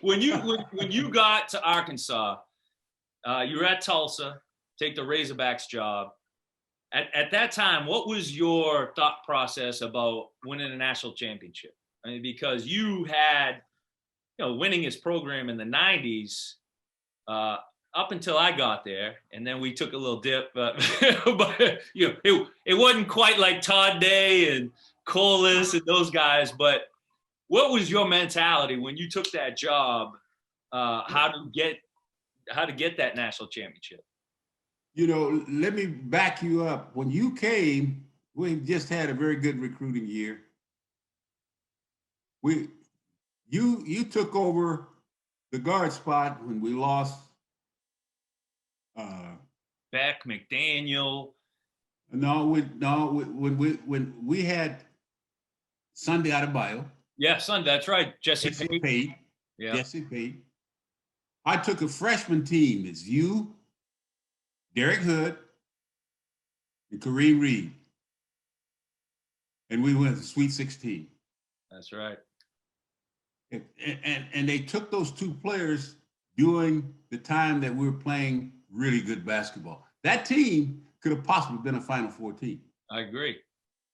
when you got to Arkansas, you were at Tulsa, take the Razorbacks job. At that time, what was your thought process about winning a national championship? I mean, because you had, winningest program in the '90s up until I got there, and then we took a little dip. But it wasn't quite like Todd Day and Colas and those guys. But what was your mentality when you took that job? How to get that national championship? Let me back you up. When you came, we just had a very good recruiting year. You took over the guard spot when we lost Beck, McDaniel. When we had Sunday Adebayo. Yeah, Sunday. That's right. Jesse Pate. Yeah. Jesse Pate. I took a freshman team. It's you, Derek Hood, and Kareem Reed. And we went to Sweet 16. That's right. And they took those two players during the time that we were playing really good basketball. That team could have possibly been a Final Four team. I agree.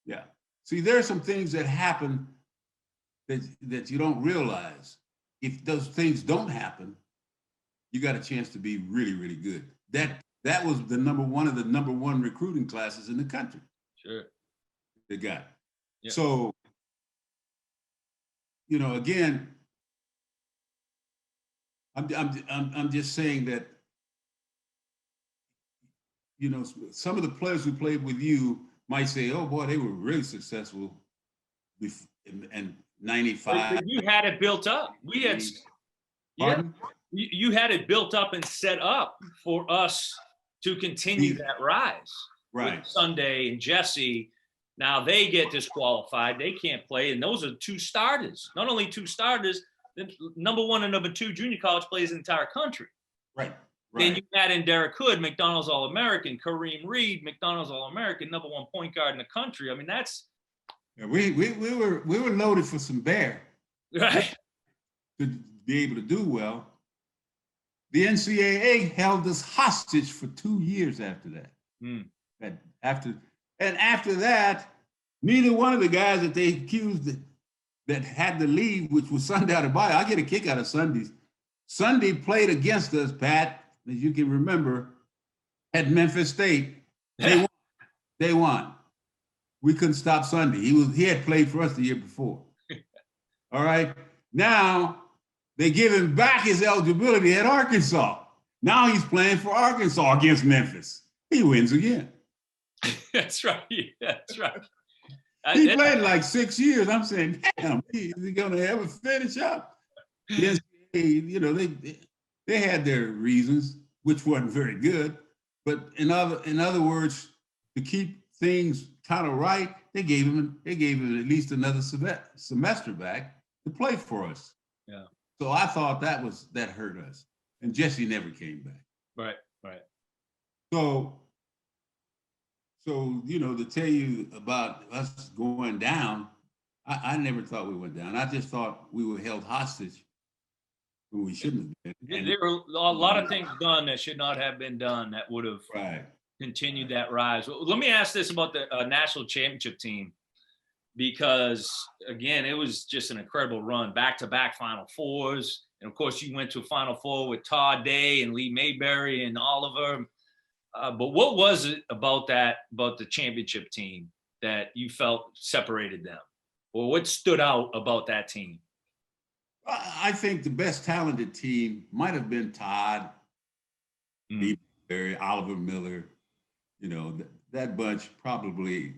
Yeah. See, there are some things that happen that you don't realize. If those things don't happen, you got a chance to be really, really good. That was one of the number one recruiting classes in the country. Sure. They got. Yeah. So, again, I'm just saying that, some of the players who played with you might say, "Oh boy, they were really successful in '95." But you had it built up. We had. Pardon? Yeah, you had it built up and set up for us to continue that rise. Right. With Sunday and Jesse. Now they get disqualified. They can't play. And those are two starters. Not only two starters, the number one and number two junior college players in the entire country. Right. Then you add in Derek Hood, McDonald's All-American, Kareem Reed, McDonald's All-American, number one point guard in the country. I mean, that's. Yeah, we were loaded for some bear. Right. To be able to do well. The NCAA held us hostage for 2 years after that. After that, neither one of the guys that they accused that had to leave, which was Sunday Adebayo, I get a kick out of Sundays. Sunday played against us, Pat, as you can remember, at Memphis State. They won. We couldn't stop Sunday. He had played for us the year before. All right. Now they give him back his eligibility at Arkansas. Now he's playing for Arkansas against Memphis. He wins again. That's right. That's right. He played like 6 years. I'm saying, damn, is he going to ever finish up? Yes, they had their reasons, which wasn't very good. But in other words, to keep things kind of right, they gave him at least another semester back to play for us. Yeah. So I thought that hurt us, and Jesse never came back. Right. So to tell you about us going down, I never thought we went down. I just thought we were held hostage when we shouldn't have been. There were a lot of things done that should not have been done that would have continued that rise. Let me ask this about the national championship team, because, again, it was just an incredible run, back-to-back Final Fours. And, of course, you went to a Final Four with Todd Day and Lee Mayberry and Oliver. But what was it about the championship team that you felt separated them? Or what stood out about that team? I think the best talented team might have been Todd, Lee Mayberry, Oliver Miller. That bunch probably,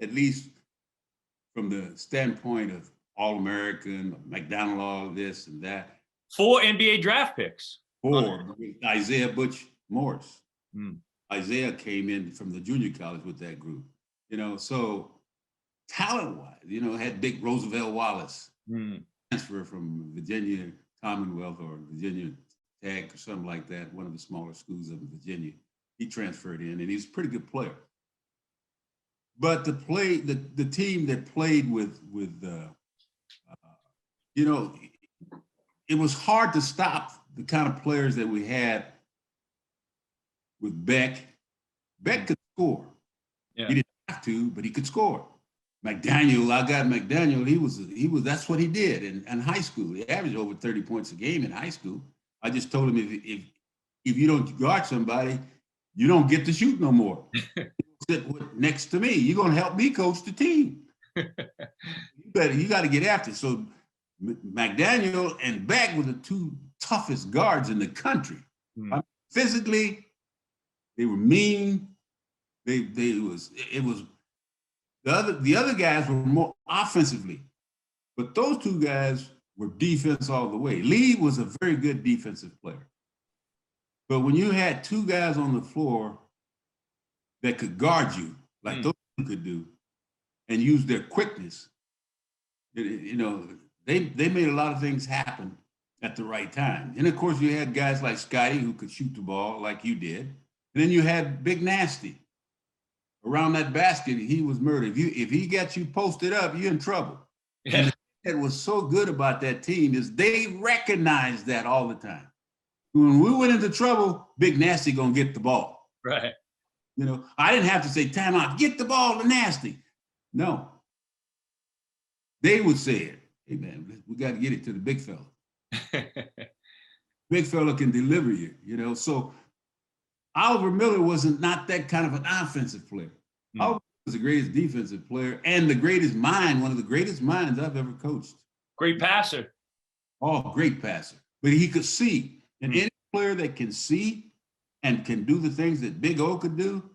at least from the standpoint of All-American, McDonald, all this and that. 4 NBA draft picks. 4. Isaiah Butch Morris. Isaiah came in from the junior college with that group, so talent-wise, had big Roosevelt Wallace transfer from Virginia Commonwealth or Virginia Tech or something like that, one of the smaller schools of Virginia. He transferred in, and he's a pretty good player. But the team that played with it was hard to stop the kind of players that we had with Beck. Beck could score. Yeah. He didn't have to, but he could score. McDaniel, I got McDaniel. He was. That's what he did in high school. He averaged over 30 points a game in high school. I just told him if you don't guard somebody, you don't get to shoot no more. Sit next to me. You're gonna help me coach the team. You got to get after it. So McDaniel and Beck were the two toughest guards in the country. I mean, physically, they were mean. It was the other guys were more offensively, but those two guys were defense all the way. Lee was a very good defensive player, but when you had two guys on the floor that could guard you like those two could do, and use their quickness, you know, they made a lot of things happen at the right time. And of course, you had guys like Scotty who could shoot the ball like you did, and then you had Big Nasty. Around that basket, he was murdered. If he got you posted up, you're in trouble. Yeah. And the thing that was so good about that team is they recognized that all the time. When we went into trouble, Big Nasty gonna get the ball. Right. You know, I didn't have to say timeout, get the ball to Nasty. No. They would say it. Hey man, we got to get it to the big fella. Big fella can deliver you, you know. So Oliver Miller wasn't not that kind of an offensive player. Oliver was the greatest defensive player and the greatest mind, one of the greatest minds I've ever coached. Great passer. Oh, great passer. But he could see. And any player that can see and can do the things that Big O could do,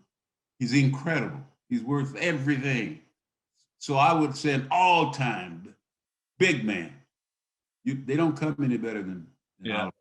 he's incredible. He's worth everything. So I would say an all-time big man. They don't come any better than yeah. Oliver.